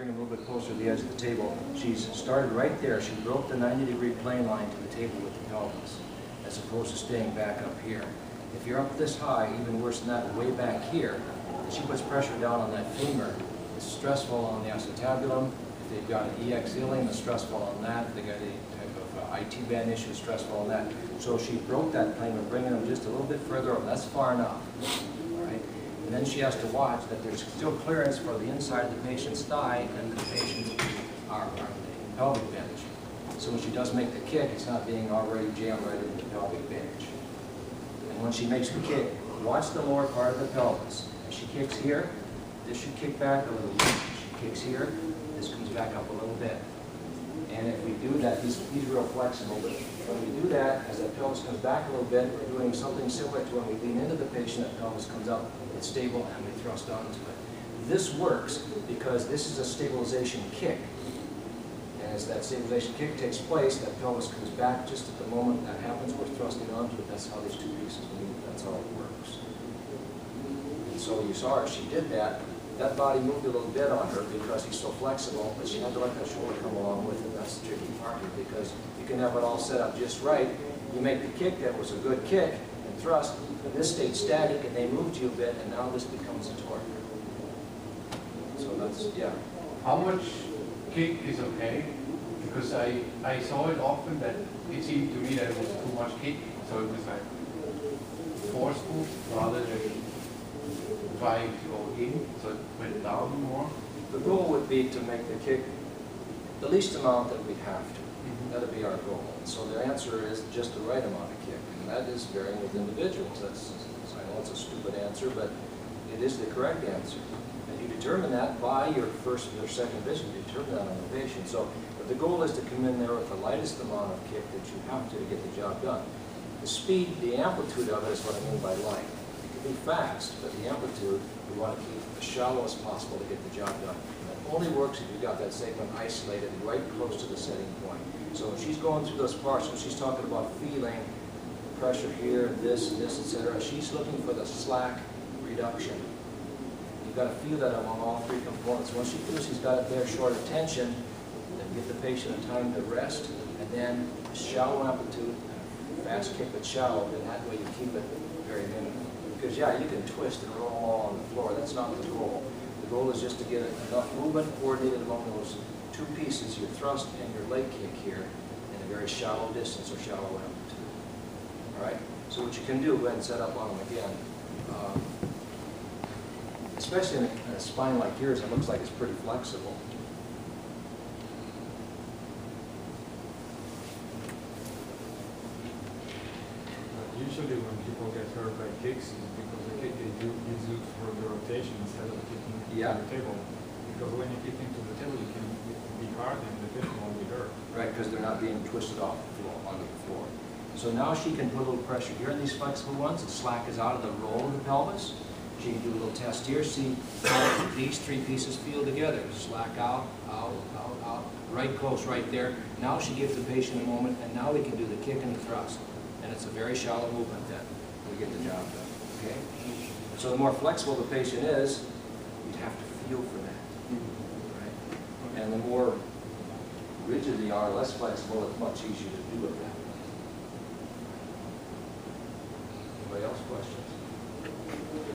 bring him a little bit closer to the edge of the table. She's started right there. She broke the 90-degree plane line to the table with the pelvis, as opposed to staying back up here. If you're up this high, even worse than that, way back here, and she puts pressure down on that femur, it's stressful on the acetabulum. If they've got an EX ileum, it's stressful on that. If they've got any type of IT band issue, it's stressful on that. So she broke that plane, we're bringing them just a little bit further up. That's far enough. All right? And then she has to watch that there's still clearance for the inside of the patient's thigh and the patient's pelvic bench. So when she does make the kick, it's not being already jammed right into the pelvic bench. And when she makes the kick, watch the lower part of the pelvis. As she kicks here, this should kick back a little bit. She kicks here, this comes back up a little bit. And if we do that, he's real flexible, but when we do that, as that pelvis comes back a little bit, we're doing something similar to when we lean into the patient, that pelvis comes up, it's stable, and we thrust onto it. This works because this is a stabilization kick. And as that stabilization kick takes place, that pelvis comes back just at the moment that happens, we're thrusting onto it. That's how these two pieces move, that's how it works. And so you saw her, she did that. That body moved a little bit on her because he's so flexible, but she had to let that shoulder come along with it. That's the tricky part here, because you can have it all set up just right. You make the kick that was a good kick and thrust, and this stayed static and they moved you a bit, and now this becomes a torque. So that's, yeah. How much kick is okay? Because I saw it often that it seemed to me that it was too much kick, so it was like forceful rather than trying to go in, so it went down more. The goal would be to make the kick the least amount that we have to. That would be our goal. And so the answer is just the right amount of kick, and that is varying with individuals. I know it's a stupid answer, but it is the correct answer. And you determine that by your first or second vision. You determine that on the patient. So but the goal is to come in there with the lightest amount of kick that you have to get the job done. The speed, the amplitude of it is what I mean by light. It can be fast, but the amplitude, we want to keep as shallow as possible to get the job done. And it only works if you've got that segment isolated right close to the setting point. So if she's going through those parts, when she's talking about feeling pressure here, this, etc., she's looking for the slack reduction. You've got to feel that among all three components. Once she feels she's got it there, short of tension, then give the patient a time to rest, and then shallow amplitude, fast kick but shallow, and that way you keep it very minimal. Because yeah, you can twist and roll all on the floor. That's not the goal. The goal is just to get enough movement coordinated among those two pieces, your thrust and your leg kick here, in a very shallow distance or shallow amplitude. All right? So what you can do, go ahead and set up on them again. Especially in a spine like yours, it looks like it's pretty flexible. Usually when people get hurt by kicks, it's because the kick is used for the rotation instead of kicking into the table. Because when you kick into the table, you can be hard and the patient won't be hurt. Right, because they're not being twisted off the floor, onto the floor. So now she can put a little pressure here in these flexible ones. The slack is out of the roll of the pelvis. She can do a little test here. See how these three pieces feel together. Slack out, out, out, out. Right close right there. Now she gives the patient a moment, and now we can do the kick and the thrust. And it's a very shallow movement then. We get the job done. Okay? So the more flexible the patient is, you'd have to feel for that. Right? And the more rigid they are, less flexible, it's much easier to do it that way. Anybody else questions?